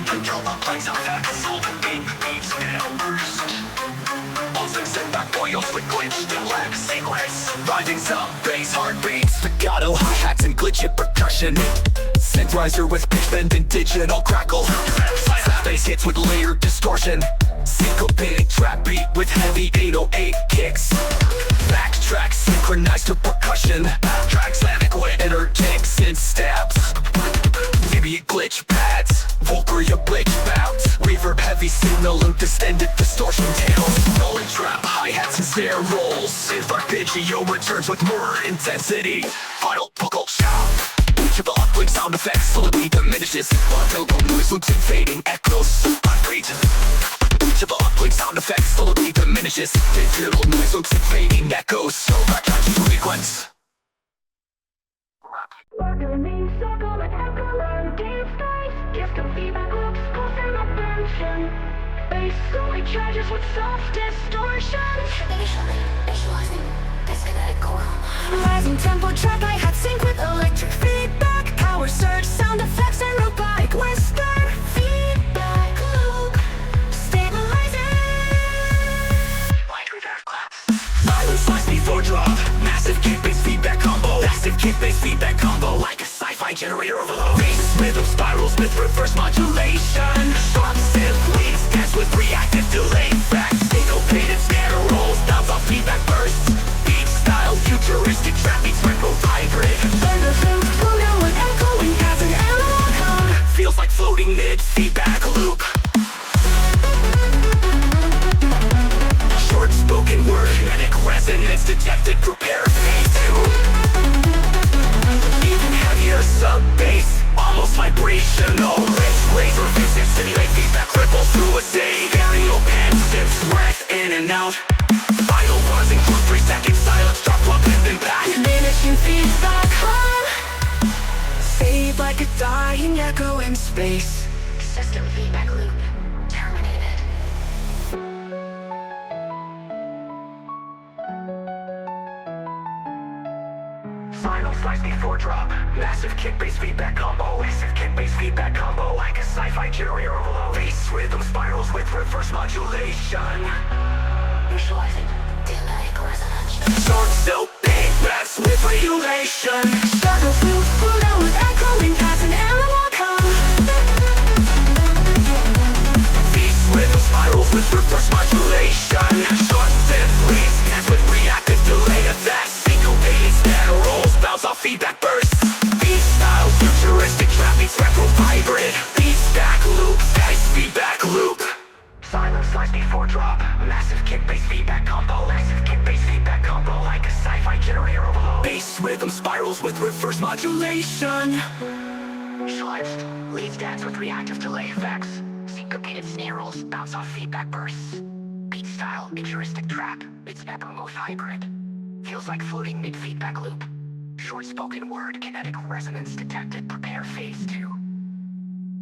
Control the plays effects, holding beat beats numbers. Also set back oils with glitched and lag sequence. Finding some bass heartbeats, staccato hi-hats and glitchy percussion. Synthesizer with pitch bend and digital crackle. Bass hits with layered distortion. Syncopated trap beat with heavy 808 kicks. Backtrack synchronized to percussion. Backtrack slavic with interjects and stabs. Maybe glitch pads, Volker your glitch bounce. Reverb heavy signal loop distended distortion tails. Rolling trap hi-hats and snare rolls. Synth arpeggio returns with more intensity. Final vocal shout. Each of the upwing sound effects slowly diminishes. Auto noise loops and fading echoes. Concrete. Each of the upwing sound effects slowly diminishes. Digital noise loops and fading echoes. So back to frequency. Bass slowly charges with soft distortion. Initially visualizing this kinetic core. Rising tempo track hi-hat sync with electric feedback. Power surge sound effects and robotic whisper. Feedback loop stabilizing. Light reverb claps. Silence slice before drop. Massive kick bass feedback combo. Massive kick bass feedback combo. Like a sci-fi generator overload. Bass rhythm spirals with reverse modulation. Sharp synth leads dance with reactive delay. Back syncopated snare rolls. Bounce off feedback bursts. Beat style futuristic trap beats retro vibrant. Then the synth floating with echoing as an analog hum. Feels like floating mid feedback loop. Short spoken word kinetic resonance detected. Prepare phase 2. Even heavier sub bass, almost vibrational. Rich laser physics simulate feedback ripples through a stage. Stereo band steps breath in and out. Final buzzing for 3 seconds. Silence drop up and then back. Diminishing feedback hum. Fade like a dying echo in space. System feedback loop terminated. Final slice before drop. Massive kick bass feedback combo. Massive kick bass feedback combo. Like a sci-fi generator overload. Bass rhythm spirals with reverse modulation. Visualizing delay resonance. Short silk big bass with regulation. Struggle through Pluto with echoing as an analog hum. Bass rhythm spirals with reverse modulation. Short synth leads dance with reactive delay effects. Syncopated snare rolls bounce off feedback bursts. Beat style futuristic trap beats retro vibrant. Feedback loop, bass feedback loop. Silence slice before drop. Massive kick bass feedback combo. Massive kick bass feedback combo. Like a sci-fi generator overload. Bass rhythm spirals with reverse modulation. Visualized leads dance with reactive delay effects. Syncopated snare rolls bounce off feedback bursts. Beat style futuristic trap. It's Epimouth hybrid. Feels like floating mid feedback loop. Short spoken word kinetic resonance detected. Prepare phase 2.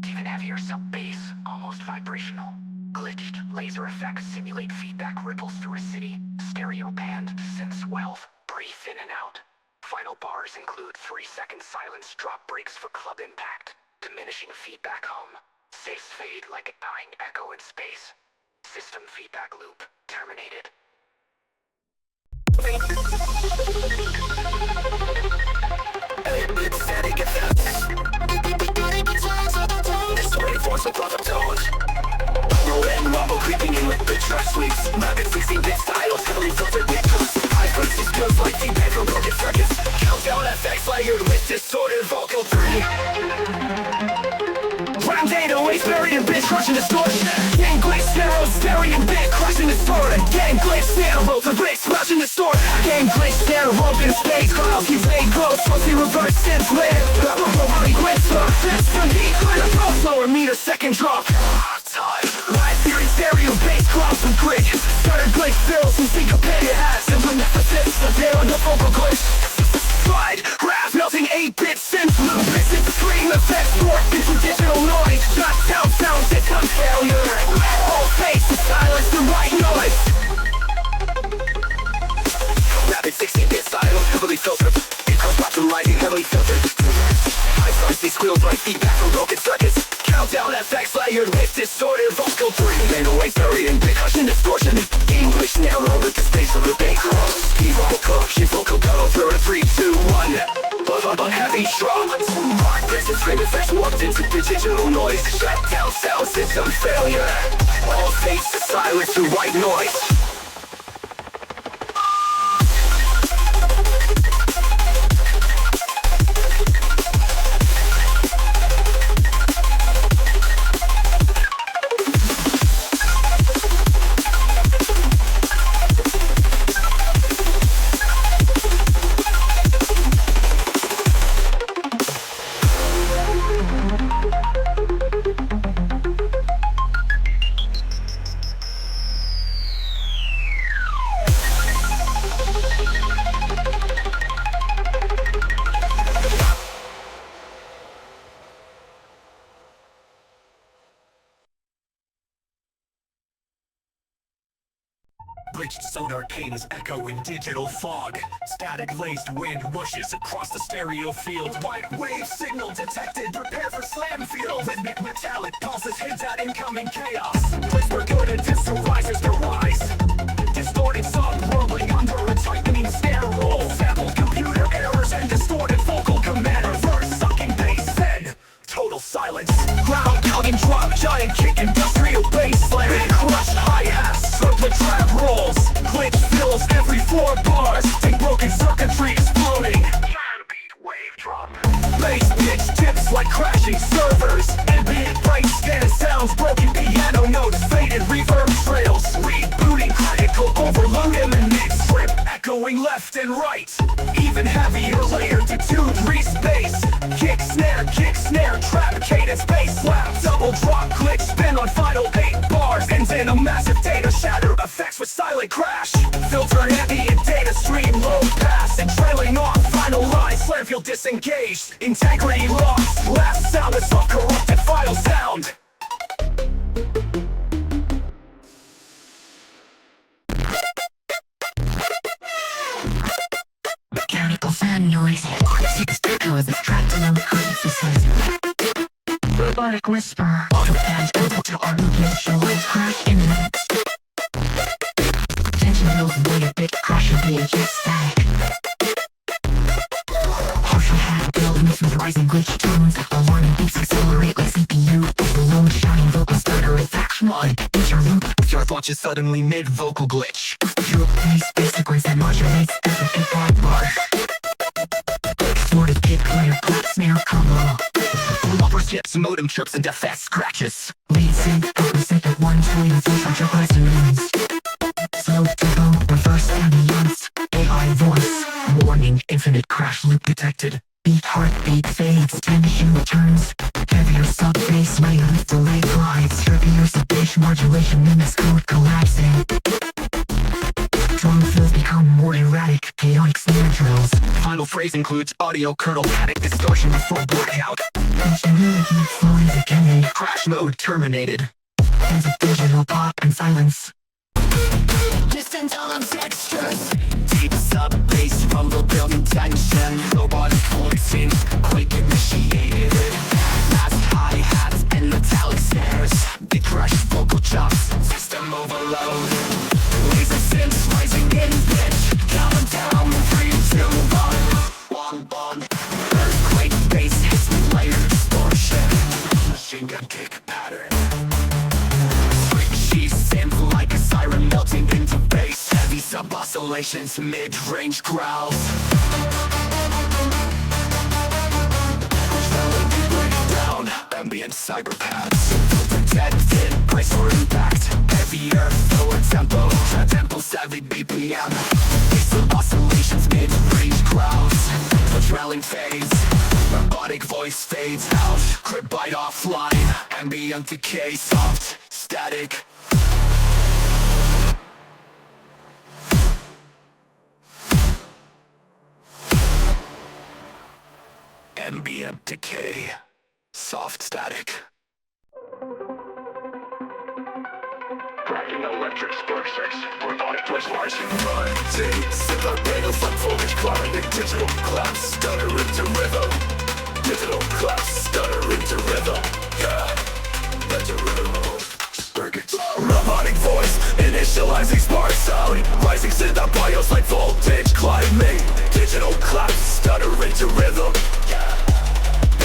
Even heavier sub bass, almost vibrational. Glitched laser effects simulate feedback ripples through a city. Stereo band synths wealth. Breathe in and out. Final bars include 3-second silence drop breaks for club impact. Diminishing feedback hum. Safe fade like a dying echo in space. System feedback loop terminated. Static effects. This 24 so bottom tones. Roll and rumble creeping in with bitch rush sweeps. Rapid 16-bit styles heavily filtered with boost. High frequencies feels like feedback from broken circuits. Countdown effects layered with distorted vocal 3. Round 808s buried in bitch crushing distortion. Gang glitch narrows buried in bit crushing distortion. Gang glitch narrows the bricks crushing distortion. Gang glitch narrows in space clouds keep fade close. Mostly reverse synth lit. Robotic whisper. System heat with a pro slower meter second drop. Time. Live theory stereo bass clouds with grid. Started glitch fills and syncopated hats. And beneficence the tail on the vocal glitch. Slide, graph, melting 8-bit synth loop. Listen to screen effects, morph into digital noise. Not sound system failure. All face to silence the right noise. Rapid 16-bit style, heavily filtered. It comes back to lighting, heavily filtered. High frequency squeals like feedback from broken circuits. Countdown effects. layered with distorted vocal treatment, always buried in percussion distortion. English narrow with the space of the bass key vocal, shift vocal go through a 3, 2, 1. Heavy drums. This is frame effects warped into digital noise. Shut down sound system failure. All fades to silence through white noise. Glitched sonar cane is echo in digital fog. Static-laced wind whooshes across the stereo field. White wave signal detected, prepare for slam field. Rhythmic metallic pulses hint at incoming chaos. Whisper good and distal risers to rise. Distorted song rolling under a tightening snare roll. Sampled computer errors and distorted vocal command. Reverse sucking bass, then total silence. Ground tugging drum, giant kick, industrial bass slam. Crushed hi-hats, circlet trap rolls. Glitch fills every 4 bars. Take broken circuitry exploding. Beat wave drop. Bass pitch tips like crashing servers. Ambient bright scan sounds, broken piano notes, faded reverb trails. Rebooting critical overload emanates. Trip echoing left and right. Even heavier layered detuned re-space. Kick snare, trap cadence, bass slap. Double drop, glitch, spin on final 8 bars. Ends in a massive data shatter, effects with silent crash. Filter ambient data stream, low pass. And trailing off, final line, slam field disengaged. Integrity lost, last sound is off corrupted file sound. Mechanical fan noise. Echoes extract along crevices. Robotic whisper. Auto fans go to our movement show. Crash imminent. Tension builds way a bit. Crush your VHS static. Partial hat buildings with rising glitch tones. Alarming beats accelerate like CPU. Overload shouting vocal stutter. Effect 1. Interlude. Your thought is suddenly mid-vocal glitch. Your bass sequence that modulates every 5 bar. Distorted kick player, clap snare combo. Upper skips, modem chirps, and FS scratches. Lead sync, upper sync at 120 with ultra resonance. Slow tempo, reverse ambience. AI voice. Warning, infinite crash loop detected. Beat heartbeat fades, tension returns. Heavier sub-bass layer with delay glides. Heavier sub-bass modulation mimics code collapsing. Drum fills become more erratic, chaotic snare drills. Final phrase includes audio kernel panic distortion before blackout. Ingenuity flows again. Crash mode terminated. Ends of digital pop and silence. Distant elements extras. Deep sub-bass rumble building tension. Robotic voicing, quick initiated. Fast hi-hats and metallic snares. They crush vocal chops, system overload. Laser synths rising in pitch. Countdown, 3, 2, 1. Earthquake bass hits with layered distortion. Machine gun kick pattern. Synth like a siren melting into bass. Heavy sub-oscillations, mid-range growls. Down, ambient cyberpaths. Protected, brace or impact. Heavier, lower tempo. Tempo savvy BPM. Bass sub-oscillations, mid-range growls. The trailing phase. Robotic voice fades out. Crib bite offline. Ambient decay, soft, static. Ambient decay, soft static. Cracking electric sparks, robotic push bars. Running, sit up, radio, fun foliage, climbing digital claps, stutter into rhythm. Digital claps, stutter into rhythm. Yeah, let the initializing spark sound, rising to the bios like voltage climbing. Digital claps stutter into rhythm.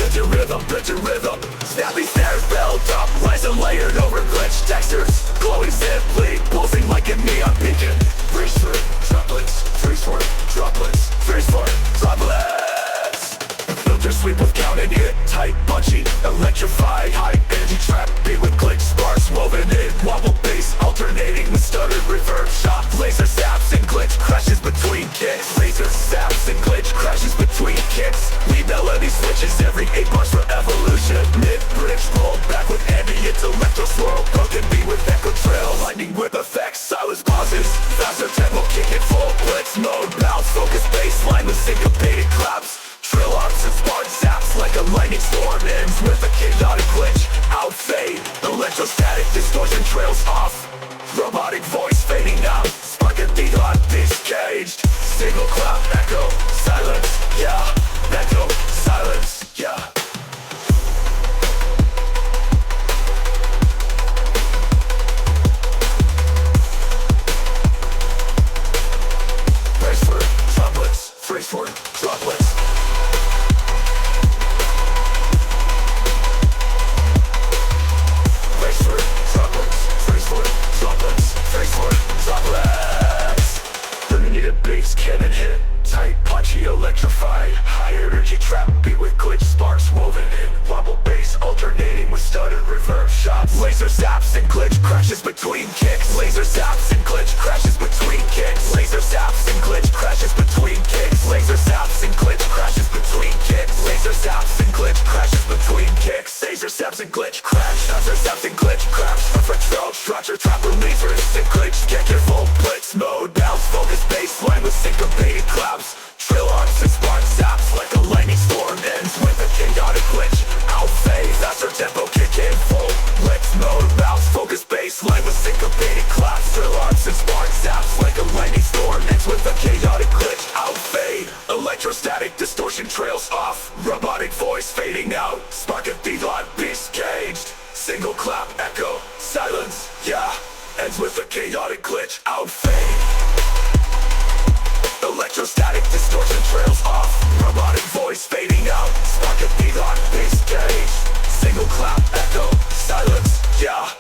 Into rhythm. Snappy snares built up, rising layered over glitch textures, glowing simply, pulsing like a neon beacon. Freeze for droplets, freeze for droplets, freeze for droplets. Filter sweep with count and hit, tight, punchy, electrified, high energy trap beat with glitch sparks woven in, wobble bass alternating with stuttered reverb shot. Laser saps and glitch crashes between kicks. Laser saps and glitch crashes between kicks. Lead melody switches every 8 bars for evolution. Mid-bridge roll back with ambient electro swirl. Broken beat with echo trail, lightning with effects, silence pauses, faster tempo kick it full blitz mode. Bounce, focus baseline with syncopated claps. Trill arcs and spark zaps like a lightning storm. Ends with a chaotic glitch, out fade. Electrostatic distortion trails off. Robotic voice fading out. Spark a beat on discaged. Single clap, echo, silence, yeah. Echo, silence, yeah. Freeze for droplets, freeze for droplets. Bass cannon hit, tight, punchy, electrified, high energy trap beat with glitch sparks woven in, wobble bass alternating with stuttered reverb shots. Laser zaps and glitch crashes between kicks. Laser zaps and glitch crashes between kicks. Laser zaps and glitch crashes between kicks. Laser zaps and glitch crashes between kicks. Laser zaps and glitch crashes between kicks. Laser zaps and glitch crash. Laser zaps and glitch crash. Perfect trail structure trap relievers and glitch kick your full blitz mode. Bounce focus baseline with syncopated claps. Trill arcs and spark zaps like a lightning storm. Ends with a chaotic glitch, out phase, faster tempo kick in full blitz mode. Bounce focus baseline with syncopated claps. Trill arcs and spark zaps like a lightning storm. Ends with a chaotic glitch, out fade. Electrostatic distortion trails off. Robotic voice fading out. Spark a beat on beast caged. Single clap, echo, silence, yeah. Ends with a chaotic glitch, out fade. Electrostatic distortion trails off. Robotic voice fading out. Spark a beat on bass cage. Single clap, echo, silence, yeah.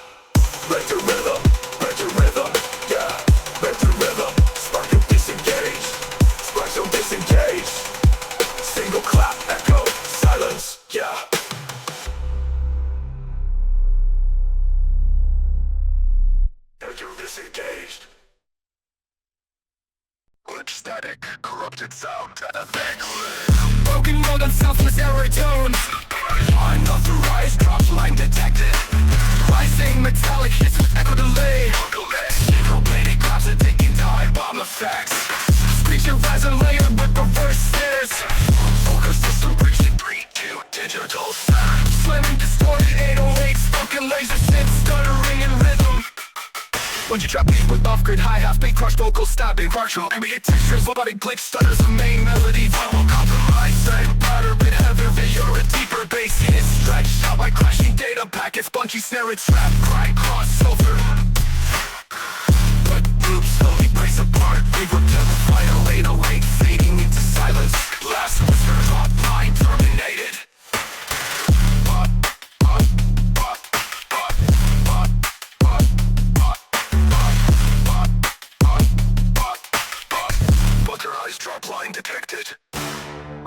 Vector rhythm, yeah. Vector rhythm, spark a disengage. Spark so disengage. Single clap, echo, silence, yeah. Vector disengaged. Glitch static, corrupted sound and effects. Broken mode on selfless error tones. Unauthorized drop line detected. Rising metallic hits with echo delay. Syncopated claps and taking time bomb effects. Speech rising layered with reverse snares. Focus system breaching 3-2 digital sound. Slamming distorted 808 spoken laser synth stuttering in rhythm. Bungee trap beat with off-grid hi-hat, beat crush vocal stabbing, partial ambient textures, robotic glitch stutters, the main melody, viral compromise, same pattern, bit heavier, a deeper bass hit, stretched out by crashing data packets, bunchy snare and trap, grind crossover. But groups slowly breaks apart, reverb to the final 808, fading into silence, last whisper, top line terminated. Drop line detected.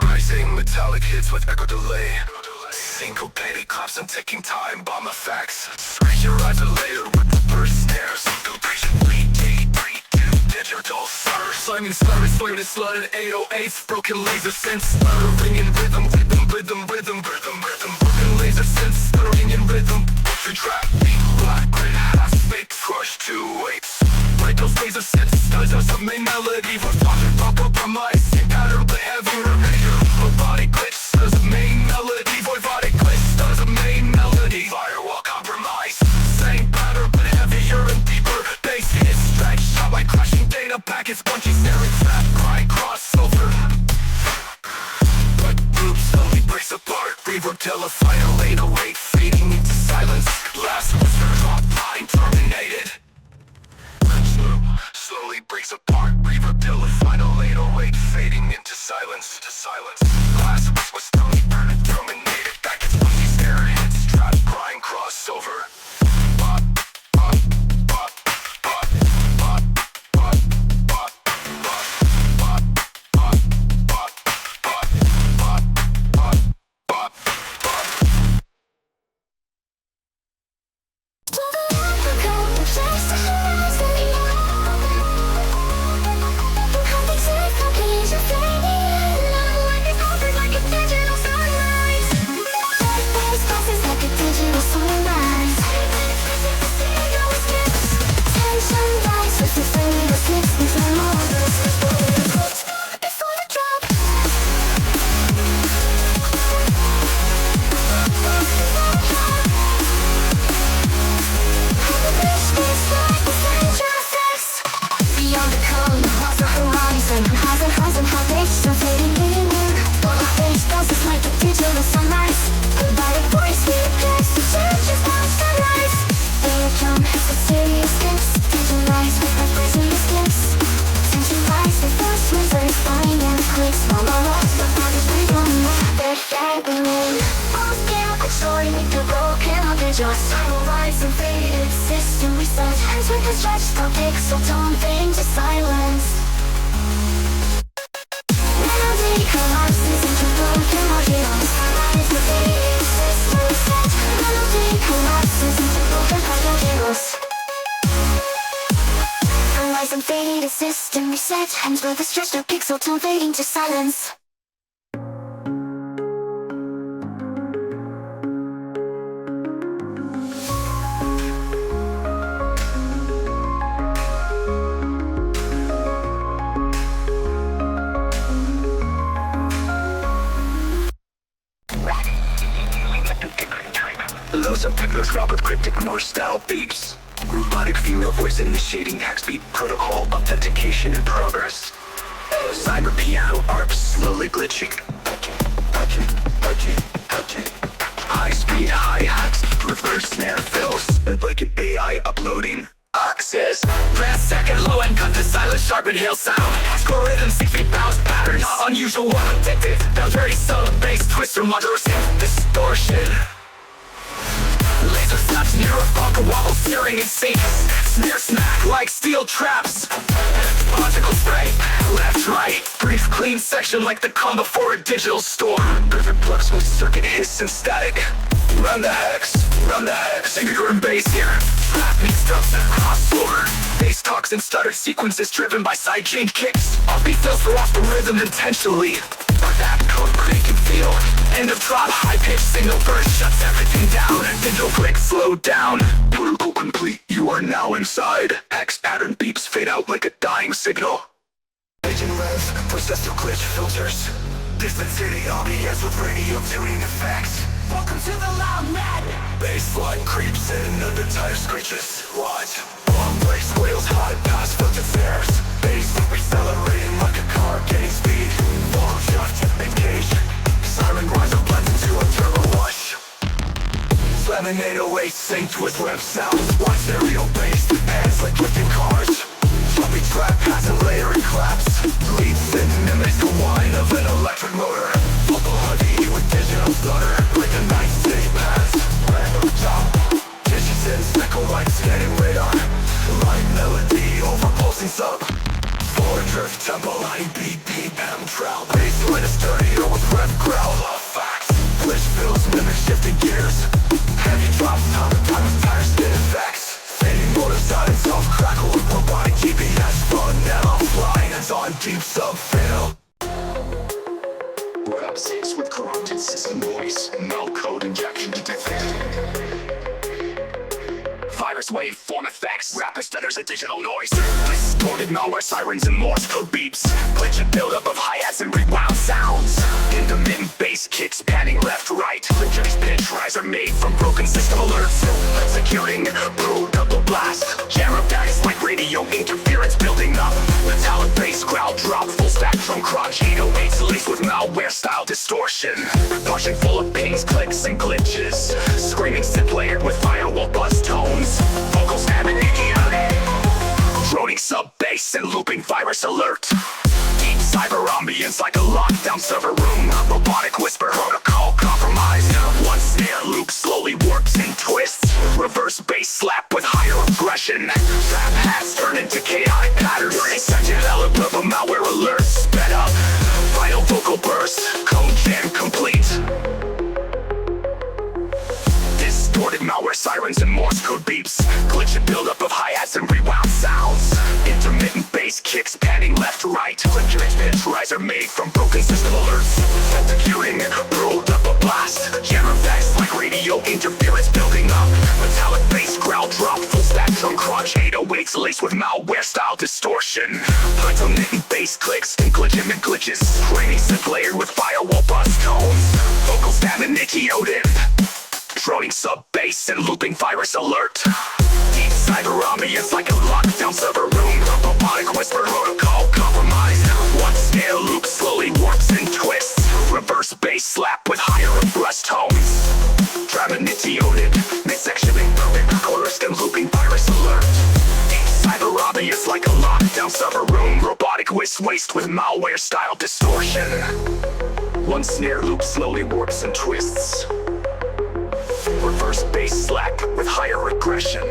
Rising metallic hits with echo delay. Syncopated claps and ticking time bomb effects. Scratch your eyes later with the burst snares. Filtration 3-2 digital surge. Slamming slurry, slurred 808s. Broken laser synth stuttering in rhythm. Broken laser synth stuttering in rhythm. Poetry trap, black grid has fake crush 2-8s. Like those laser synth stutters of main melody. For compromise, same pattern but heavier. Robotic glitch stutters of main melody. Voivotic glitch stutters of main melody. Firewall compromise, same pattern but heavier and deeper. Bass hits stretched out by crashing data packets. Bunchy staring trap, grind crossover. But groups slowly breaks apart. Reverb till a final 808. silence, to silence. Glass was stony, burning, dominated. Back its pussy stare, heads trapped, crying crossover. Bop, bop, bop, bop, bop, bop, bop, bop, bop, bop, bop, bop, bop, bop, bop, bop. Just rise and faded system reset. Hands with the stretch, the pixel tone fading to silence. Melody collapses into broken audios. Rise and faded system reset. Melody collapses into broken audios. Rise and faded system reset. Hands with the stretch, the pixel tone fading to silence. Loads of pictures drop with cryptic Norse-style beeps. Robotic female voice initiating hex beat protocol authentication in progress. Cyber piano arps slowly glitching. High speed hi-hats, reverse snare fills, and like an AI uploading. Access. Press second low and cut the silent sharp and hail sound. Algorithm 6 feet bounce patterns, not unusual, addictive. Now very subtle bass twister modular distortion. Laser snaps near a bunker wobble, sneering in sinks. Snare smack like steel traps. Logical spray, left, right. Brief clean section like the calm before a digital storm. Perfect flux with circuit hiss and static. Run the hex, singular and bass here. Rap mixed up and crossover. Bass talks and stuttered sequences driven by sidechain kicks. Offbeat fills for off the rhythm intentionally. That code break and feel. End of drop, high-pitched signal burst shuts everything down. Digital click, slow down. Protocol complete, you are now inside. Hex pattern beeps fade out like a dying signal. Agent rev, processor glitch filters. Distant city ambience with radio tuning effects. Welcome to the loud net. Baseline creeps in under tire screeches. Watch. Long break squeals high past filtered stairs. Bass loop accelerating like a car gaining speed. Long shot engage. Siren riser blends into a turbo rush. Slamming 808 synced with rev sounds. Watch stereo bass hands like drifting cars. Floppy trap has and layering claps. Lead thin mimics the whine of an electric motor. Vocal heavy with digital stutter. Like a night city pass. Random top. Digitins, echo light scanning radar. Light melody over pulsing sub. Forward drift tempo. Line beat BPM trout. Baseline is sturdier with rev growl. Facts. Glitch fills mimic shifting gears. Heavy drop time with tire skid effects. Fading motor silence soft crackle with robotic GPS fun. Now flying it's on deep sub-fail. Rap 6 with corrupted system voice. Null code injection detected. Virus wave form effects. Rapid stutters a digital noise. Distorted malware sirens and Morse code beeps. Glitch and buildup of hi-hats and rewound sounds. Intermittent bass kicks panning left right. Glitchers pitch rise are made from broken system alerts. Executing brew double blast. Jam of dice like radio interference building up. Metallic bass growl drop full spectrum crunch. 808s laced with malware style distortion. Portion full of pings, clicks and glitches. Screaming synth layered with firewall buzz tones. Vocal stabbing EDM. Droning sub bass and looping virus alert. Deep cyber ambience like a lockdown slowly warps and twists. Reverse bass slap with higher aggression. Trap hats turn into chaotic patterns. Second element of a malware alert. Sped up, final vocal burst. Code jam complete. Distorted malware sirens and Morse code beeps. Glitch and buildup of hi-hats and rewound sounds. Intermittent bass kicks panning left to right. Fluctuates pitch riser made from broken system alerts. Executing, rolled up a blast. Jam effects like radio interference building up. Metallic bass growl drop, full stack drum crunch. 808s laced with malware style distortion. Intermittent bass clicks and glitches. Training synth layered with firewall buzz tones. Vocal stab and initiative. Droning sub-bass and looping virus alert. Deep cyber ambience like a lockdown server room. Robotic whisper protocol compromise. One snare loop slowly warps and twists. Reverse bass slap with higher breast tones. Trap initiated, mid-sectioning, chorus and looping virus alert. Deep cyber ambience like a lockdown server room. Robotic waste with malware style distortion. One snare loop slowly warps and twists. Reverse bass slap with higher aggression.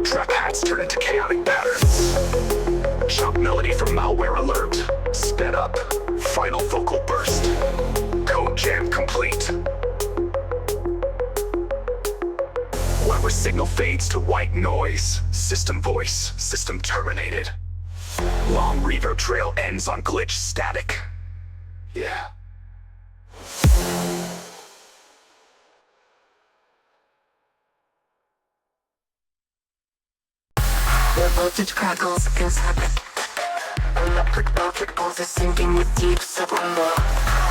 Trap hats turn into chaotic patterns. Chop melody from malware alert. Sped up, final vocal burst. Code jam complete. Weber signal fades to white noise. System voice, system terminated. Long reverb trail ends on glitch static. Yeah. The voltage crackles inside. Electric pulse is sinking with deep subwoofer.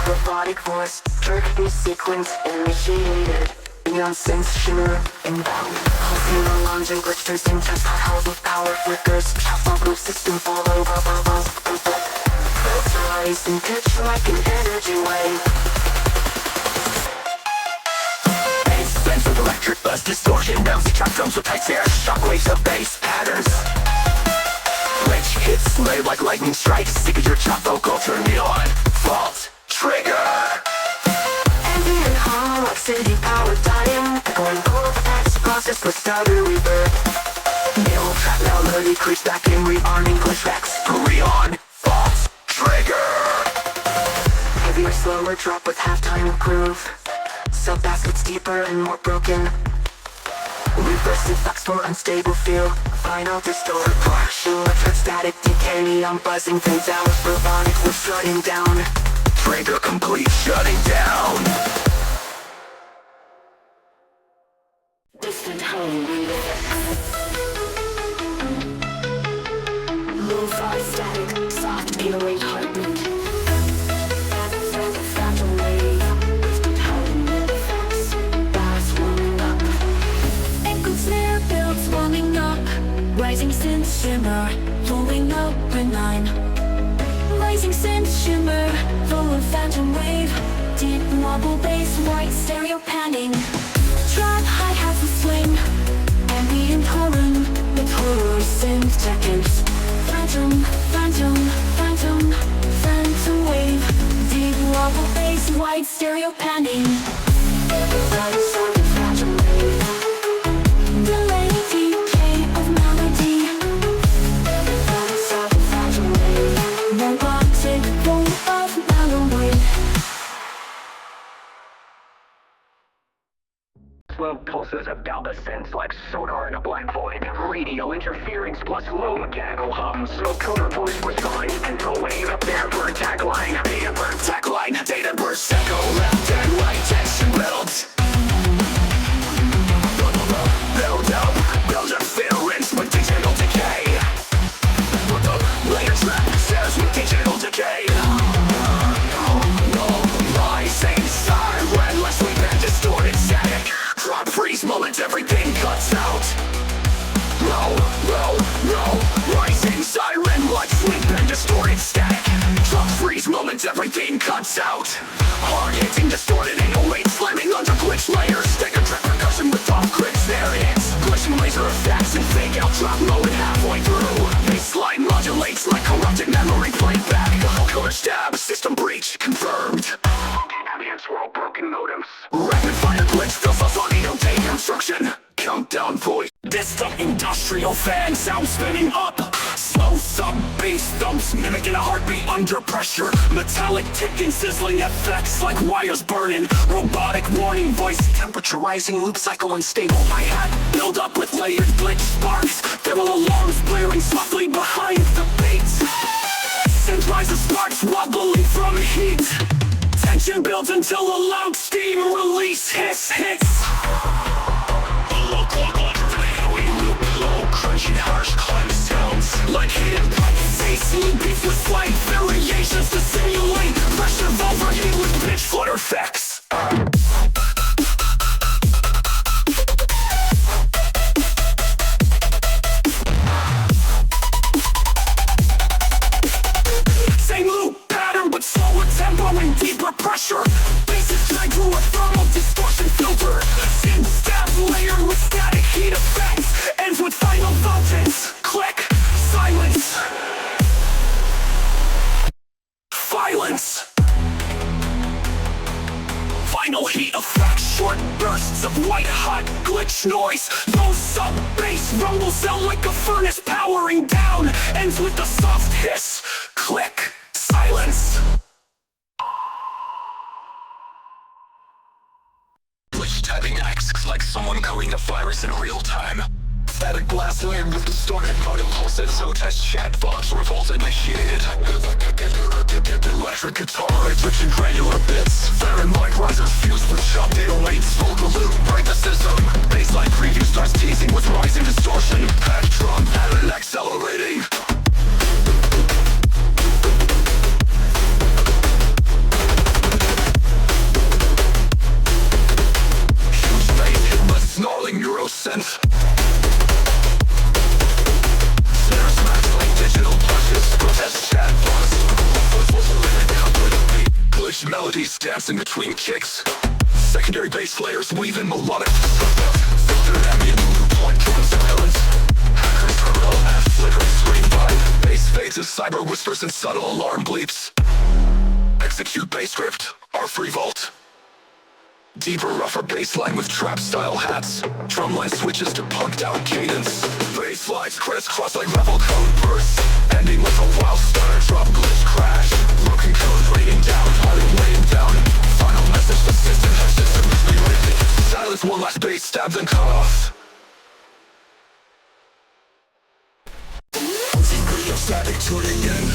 Robotic voice, turkey sequence initiated. Neon synth shimmer inbound. Pulsing alarms and glitchers in test held with power flickers. Shuffle group system follow bubbles. Filter rise and pitch like an energy wave. Bends with electric buzz distortion. Bouncy trap drums with tight stairs. Shockwaves of bass patterns. Glitch hits lay like lightning strikes. Signature chop vocal turn me on. Fault trigger. Ambient hum like city power dying. Echoing cold effects processed with starter reverb. Middle trap melody creeps back in rearming glitch tracks. Re-on. Fault trigger. Heavier slower drop with halftime groove. Sub-baskets deeper and more broken. Reverse effects for unstable feel. Final distort. Partial electric static decay. Neon buzzing fades out. Robotic was shutting down. Trigger complete, shutting down. Distant home Lo-fi static. Soft 808 heartbeat. Phantom wave. Home effects. Bass warming up. Echo snare builds warming up. Rising synth shimmer. Rolling up benign. Rising synth shimmer. Full of phantom wave. Deep wobble bass. White stereo panning. Trap hi-hats and swing. Ambient horn. With horror synth seconds. Phantom wave. Deep wobble bass. White stereo panning. Phantom wave. Delay decay of melody. Phantom wave. Robotic roll of melody. Slow pulses of alpha sense like sonar in a black void. Radio interference plus low mechanical hums. Slow coder voice resign. Control wave up there for tagline. Tagline. Data burst echo left and right. Tension builds. Build interference with digital decay. Layer trap says with digital decay. Rising siren, less weak and distorted static. Drop freeze moment, everything cuts out. Rising siren, like sleep and distorted static. Drop freeze moment, everything cuts out. Hard hitting, distorted 808, slamming under glitch layers. Take a track percussion with top grid snare hits. Glitching laser effects and fake out drop mode halfway through. Baseline modulates like corrupted memory playback. Killer stab, system breach confirmed. Ambience world broken modems. Rapid fire glitch fills us on the distant industrial fan sound spinning up. Slow sub-bass thumps mimicking a heartbeat under pressure. Metallic ticking, sizzling effects like wires burning. Robotic warning voice, temperature rising, loop cycle unstable. Hi-hat build up with layered glitch sparks. Devil alarms blaring softly behind the beats. Synth rises, sparks wobbling from heat. Tension builds until a loud steam release hits. Crunchy, harsh climb sounds like hidden pipes. Facing beats with slight variations to simulate pressure overheat with pitch flutter effects. Same loop pattern but slower tempo and deeper pressure. Bases tied to a thermal distortion filter. Synth stab layer with static heat effects. Ends with final voltage. Click. Silence. Violence. Final heat effect. Short bursts of white hot glitch noise. Those sub-bass rumbles sound like a furnace powering down. Ends with a soft hiss. Click. Silence. Glitch tapping acts like someone coding a virus in real time. Static blast land with distorted modem pulses. So test chat box revolt initiated. Electric guitar rich in granular bits. Fahrenheit risers fused with sharp data rates. Slow the loop, break the system. Baseline preview starts teasing with rising distortion. Patch drum pattern accelerating. Huge bass hit with snarling neurosynth. Digital plushes, grotesque chat box. Glitch melodies dancing between kicks. Secondary bass layers weaving melodic. Filtered ambient loop point drums and villains. Hackers terminal F flickering screen vibe. Bass fades as cyber whispers and subtle alarm bleeps. Execute bass script, R3 vault. Deeper, rougher bassline with trap-style hats. Drumline switches to punked-out cadence. Bass lines crisscross like level code bursts. Ending with a wild stunner drop glitch crash. Broken code raining down, piling laying down. Final message, the system has systemically written. Silence, one last bass stab, then cut off. Static tuning in.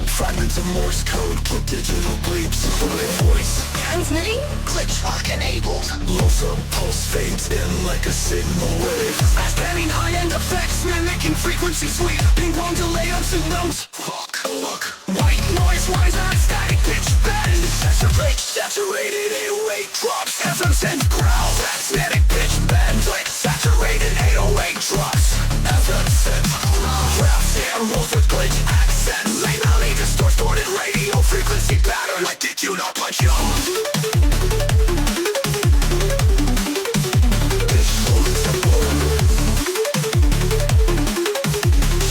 Fragments of Morse code with digital bleeps. Rolling voice. Transmitting? Glitch lock enabled. Low sub pulse fades in like a signal wave. Fast panning high-end effects mimicking frequency sweep. Ping pong delay on signals. Look. White noise riser, static pitch bend. Saturated 808 drops. Anthems and growls. Static pitch bend. Saturated 808 drops. Anthems and growls. Rolls with glitch accents. Late melody distorted radio frequency pattern. Like did you not punch you?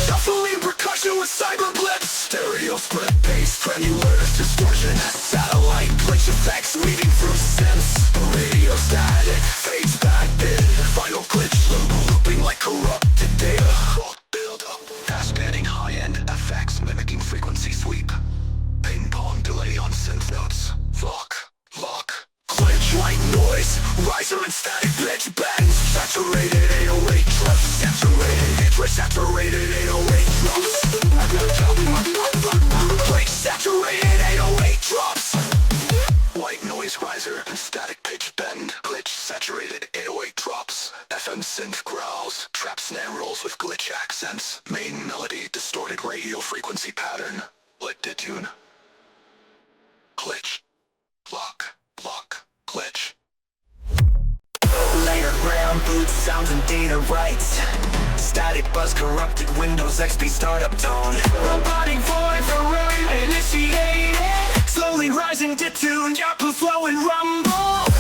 Shuffling percussion with cyber blitz. Stereo split bass, granular distortion. Satellite glitch effects weaving through synths. Radio static fades back in. Final glitch loop looping like corrupted data. Build up. Fast-panning high-end effects mimicking frequency sweep. Ping-pong delay on synth notes. Lock. Glitch white noise. Riser and static pitch bends. Saturated 808 drops. Saturated 808 drops. Glitch saturated 808 drops. White noise riser and static pitch bend. Glitch saturated 808 drops. FM synth growls. Trap snare rolls with glitch accents. Main melody distorted radio frequency pattern. Lit detune. Glitch. Lock. Glitch. Layer ground boots sounds and data writes. Static buzz corrupted Windows XP startup tone. Robotic void for run initiated. Slowly rising detuned. Output flow and rumble.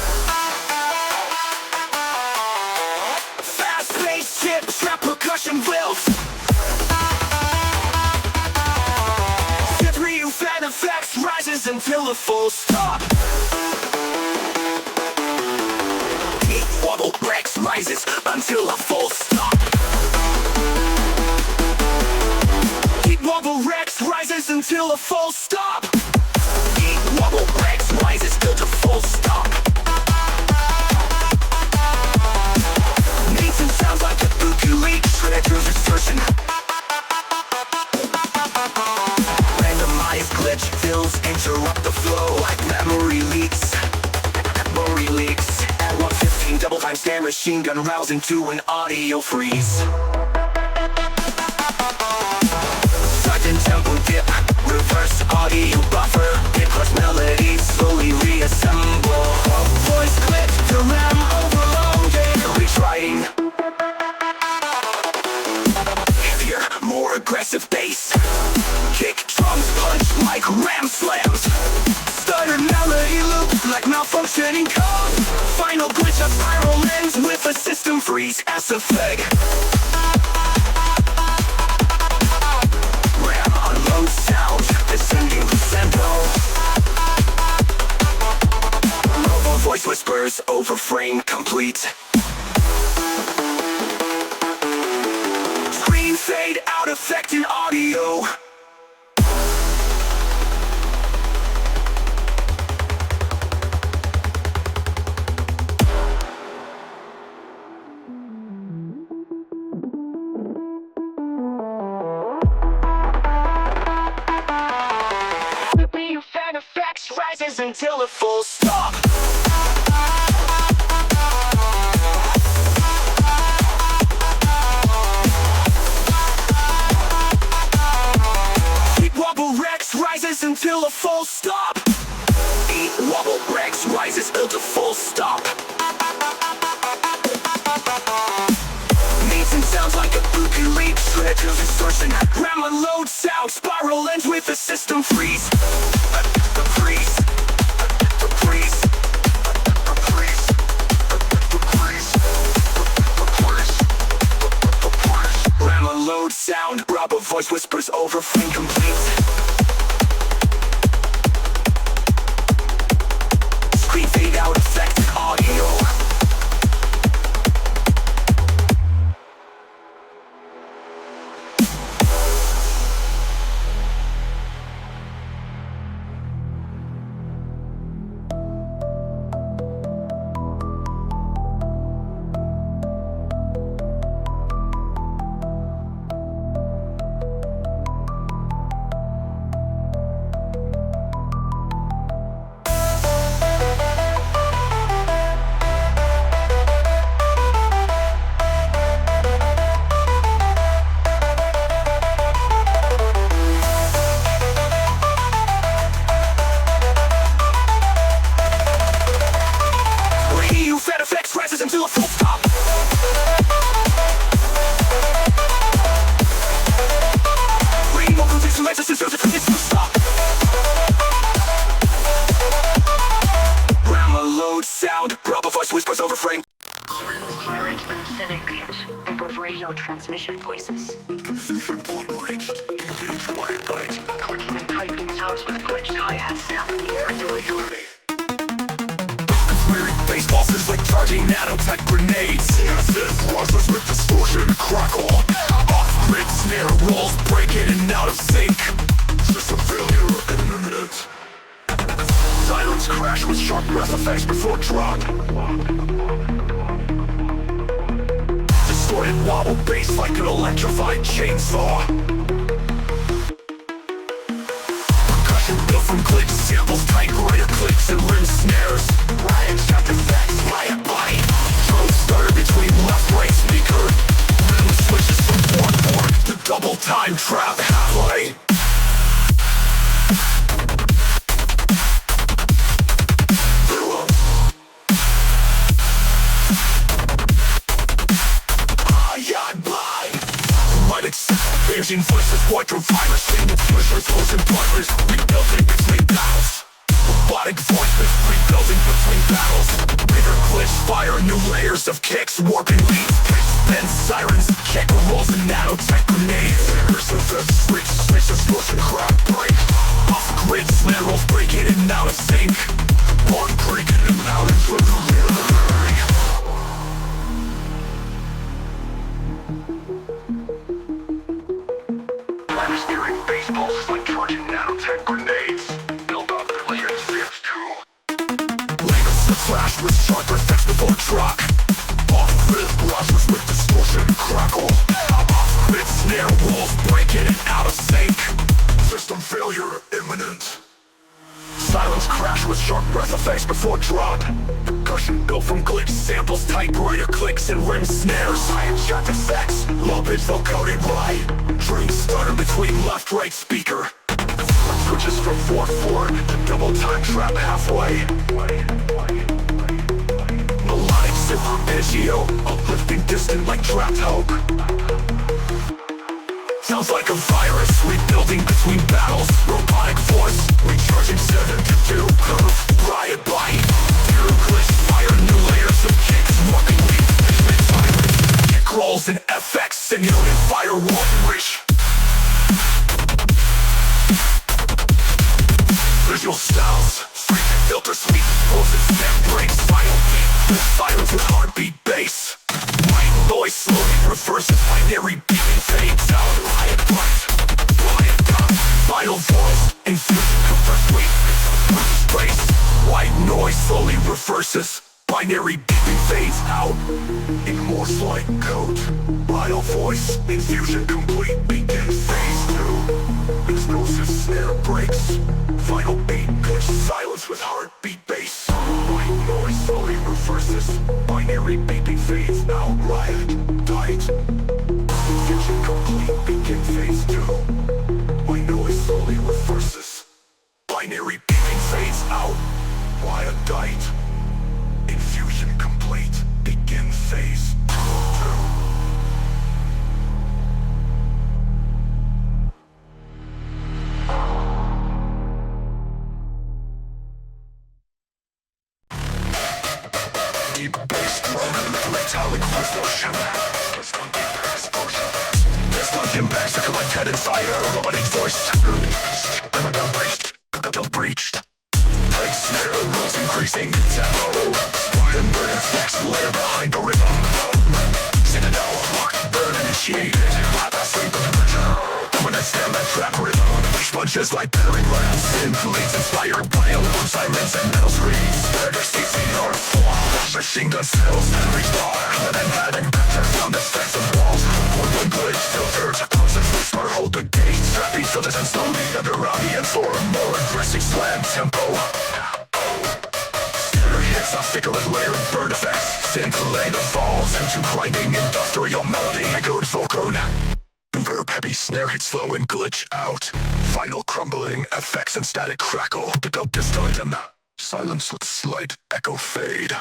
Fast bass chip trap percussion builds. Cyprian fan effects rises until a full stop. Deep wobble breaks my rises until a full stop. Beat wobble Rex rises until a full stop. Beat wobble Rex rises till a full stop. Makes it sound like a ukulele trigger distortion. Randomized glitch fills interrupt the flow like memory leaks. Memory leaks. At 115 double time stand machine gun rouse into an audio freeze. Sudden tempo dip, reverse audio buffer. Hit plus melody slowly reassemble. Voice clip to RAM overloaded. Retrying. Heavier, more aggressive bass. Kick drums punch like ram slams. Stuttered melody loops like malfunctioning code. Final glitch of spiral ends with a system freeze as effect. Ram unload sound, descending crescendo. Robo voice whispers over frame complete. Screen fade out effect in audio. Effects rises until a full stop. Beat wobble Rex rises until a full stop. Beat wobble Rex rises until a full stop. Makes it sounds like a ukulele trigger distortion. Ram unload sound spiral ends with a system freeze. Load sound, Bravo voice whispers over frame complete. Screen fade out effect in audio. Until a full stop. Remove the instrumentation so that it's to stop. Grandma load sound, Bravo voice whispers over frame. Above radio transmission voices. Clicking and typing sounds with glitched hi-hats sound in the air. Bass bosses like charging nanotech grenades. CSS process with distortion and crackle. Off-grid snare rolls break in and out of sync. System failure imminent. Silence crash with sharp breath effects before drop. Distorted wobble bass like an electrified chainsaw. Percussion built from glitch samples, tight greater clicks and rim snares. Riot sound effects, riot bite. Drone starter between left right speaker. Rhythm switches from board to double time trap half-light. Piercing voices, quadro virus, single pushers, close and butters, rebuilding between battles. Robotic voices, rebuilding between battles. Bitter glitch, fire, new layers of kicks, warping leads, then sirens, check rolls and nanotech grenades. Immersive switch, distortion, crowd break. Off-grid snare rolls break in and out of sync. One breaking and out into the mirror. pulses like charging nanotech grenades. Build up layered strips too. Layers that flash with sharp effects before track. Off-grid brushes with distortion and crackle. Off-grid snare walls breaking and out of sync. System failure imminent. Silence crash with sharp breath effects before drop. Percussion built from glitch samples, typewriter clicks and rim snares. Science-jacked effects, low pitch vocoded right. Dream stutter between left-right speaker. Switches from 4/4 to double time trap halfway. Melodic synth arpeggio, uplifting distant like trapped hope. Sounds like a virus, rebuilding between battles. Robotic force, recharging 7 to 2. Riot bite, zero glitch, fire, new layers of kicks. Morphing leap, pigment tyrant. Kick rolls and FX, simulated firewall reach. Visual styles, freezing filter sweep, explosive snap breaks, final beat, with silence with heartbeat bass. White noise slowly reverses, binary beating fades out. Riot bite, riot gun, final voice, infusion compressed weight, space. White noise slowly reverses, binary beeping fades out. In Morse-like code, final voice, infusion complete, begin phase 2. Explosive snare breaks, final beat, pitch silence with heartbeat bass. White noise slowly reverses, binary beeping fades out. Riot died, infusion complete, begin phase 2. White noise slowly reverses, binary beeping fades out. Riot died, infusion complete, begin phase 2. Deep bass drum and metallic distortion. This one deep distortion. This one impacts to collect head inside a robotic voice. I'm about breached, breached. Like snare rolls increasing tempo. And burn effects layer behind the rhythm. Citadel lock, burn initiated. Bypass sleep of temperature. When I stand that trap rhythm, sponges like battering rams. Influence inspired by alarm sirens and metal screens. Better CCR form, machine gun cells, reach bar. Let them add and better from the stacks of walls. One glitch filters, constantly smart hold the gate. Trapping filters and slowly under audience for a more aggressive slam tempo. Hits on sticker with layered bird effects. Scintillate the falls into grinding industrial melody. Echoed vocal. Verb heavy snare hits slow and glitch out. Final crumbling effects and static crackle. Pick up distort and silence with slight echo fade.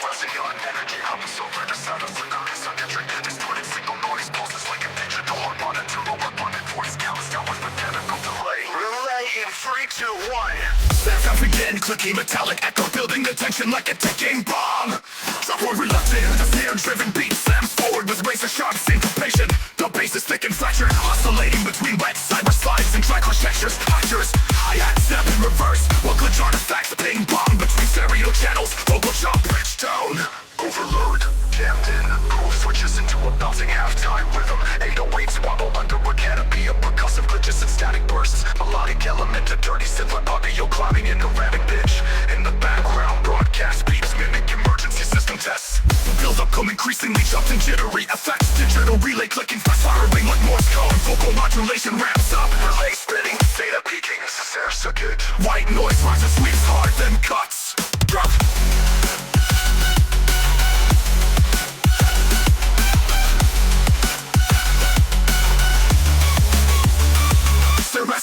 Pressing on energy hums over the sound of synonymous electric. Distorted signal noise pulses like a digital harmon and turbo harmonic voice counts down with mechanical delay. Relay in 3, 2, 1. Snap out again, clicky metallic echo, building the tension like a ticking bomb. Subwoofer reluctant, the fear-driven beat slams forward with razor-sharp syncopation. The bass is thick and fractured, oscillating between wet cyber slides and dry-crush textures. Hydras, hi-hat, snap in reverse. One glitch artifacts, ping pong between stereo channels. Vocal chop, pitch tone. Overload, jammed in. Groove switches into a bouncing halftime rhythm. 808s wobble under a canopy of percussive glitches and static bursts. Melodic element, a dirty synth audio climbing in a rapid pitch. In the background, broadcast beeps mimic emergency system tests. Build up come increasingly chopped and jittery effects. Digital relay clicking fast firing like Morse code. Vocal modulation ramps up, relay spinning, data peaking, necessaire circuit. White noise rises, sweeps hard, then cuts. Drop.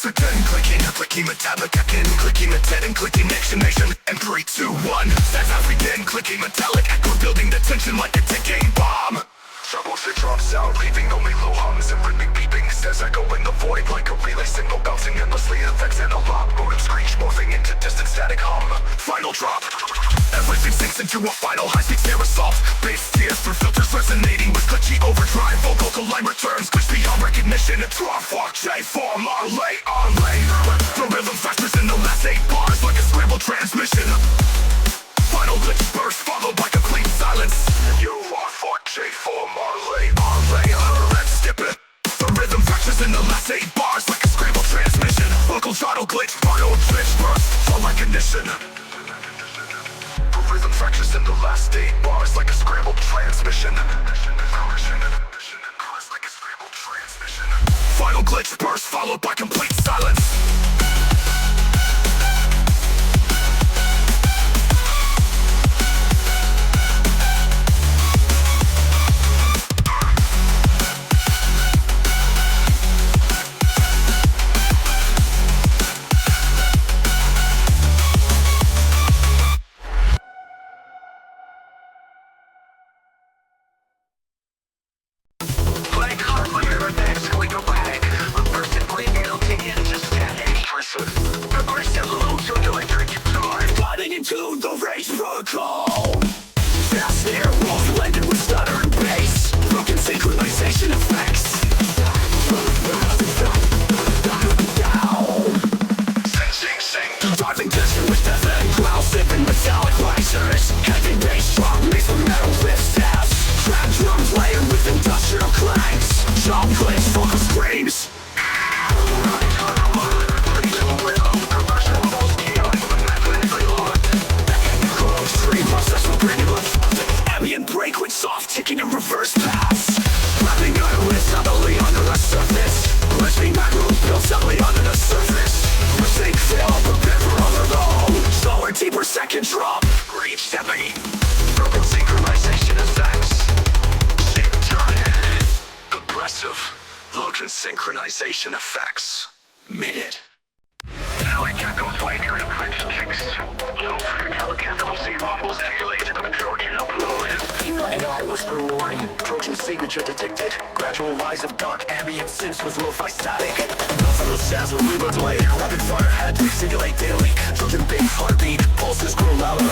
Again, clicking metallic again, clicking metal and clicking nation. And 3, 2, 1. Stacks out again, clicking metallic echo, building the tension like a ticking bomb. Subwoofer drops out, leaving only low hums and rhythmic beeping. Says echo in the void like a relay signal bouncing endlessly. Effects analog, motive screech morphing into distant static hum. Final drop. Everything sinks into a final high-speed snare assault. Bass tears through filters resonating with glitchy overdrive. Vocal line returns, glitch beyond recognition. And drop, walk, J-form, lay on lay. The rhythm factors in the last 8 bars like a scrambled transmission. Final glitch burst followed by complete silence. You are for J4 Marley, let's skip it. The rhythm fractures in the last 8 bars like a repetition. The rhythm fractures in the last 8 bars like a scrambled transmission. Final glitch burst followed by complete silence. Into the rage protocol. Fast air walls blended with stutter and bass. Broken synchronization effects. Sing. Driving tension with death and growl. Sipping metallic risers. Heavy bass strong mixed with metal riff stabs. Trap drums layered with industrial clangs. Sharp clicks, vocal screams. Ambient break with soft ticking and reverse pass. Rapping horizontally under the surface. Listening back room built subtly under the surface. Mistake fail, prepare for other low. Slower, deeper second drop. Reach stepping. Broken synchronization effects. Same time. Aggressive. Broken synchronization effects. Minute. Now I can't go find your encryption kicks. And I whisper warning, approaching signature detected. Gradual rise of dark ambient synths with lo-fi static. Nothing sounds will reverb delay. Rapid fire head to simulate daily. Trojan bass heartbeat, pulses grow louder.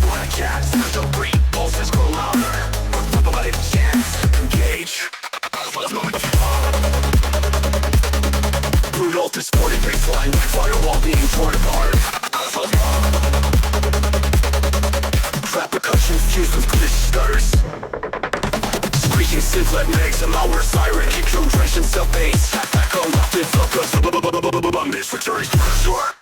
Wanna cats, don't breathe, pulses grow louder. But it chance, engage. Brutal, distorted baseline, firewall being torn apart. Trap percussion fused with glitch screeching synth makes a malware siren. Keep your drenched in self-bass. Echo locked in focus. Miss returns to restore.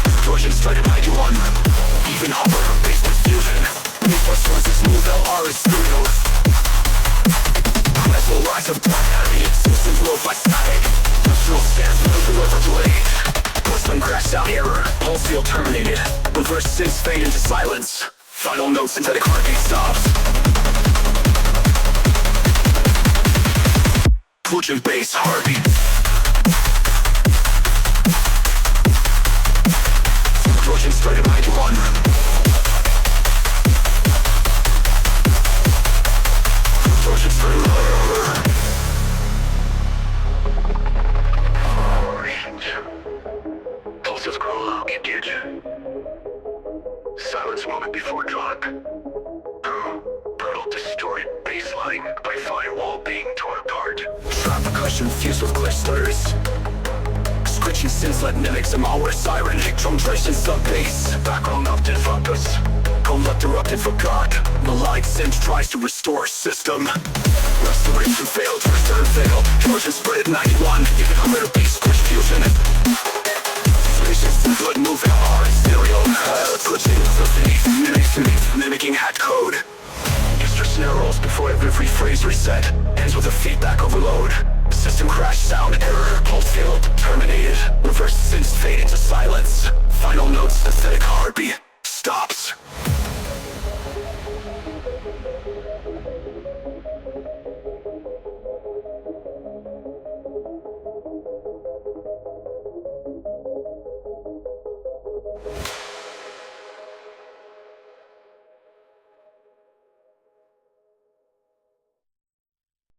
Distortion straight at 91. Even hopper basement fusion. Need for sources smooth LR is studios. Gradual rise of dark ambient systems lo-fi static. Industrial stance with a deliver blade. Porcelain crashed out error. Pulse field terminated. Reverse synths fade into silence. Final note synthetic heartbeat stops. Tortured bass heartbeat. Approaching straight at 91. Approaching straight at 91. Pulses grow low, engage. Silence moment before drop. Brutal, distorted baseline by firewall being torn apart. Trap percussion fused with glitch stutters. Screeching synths let mimics a malware siren. Kick drum trace and sub-bass. Background up in focus. Collect erupted forgot. Melodic synth tries to restore system. Restoration failed, return failed. Torsion spread at 91. Even a little bass glitch fusion. Good moving hard stereo. Glitching mimicking hat code. Extra snare rolls before every phrase reset. Ends with a feedback overload. System crash, sound error, pulse field terminated. Reverse synths fade into silence. Final notes, pathetic heartbeat stops.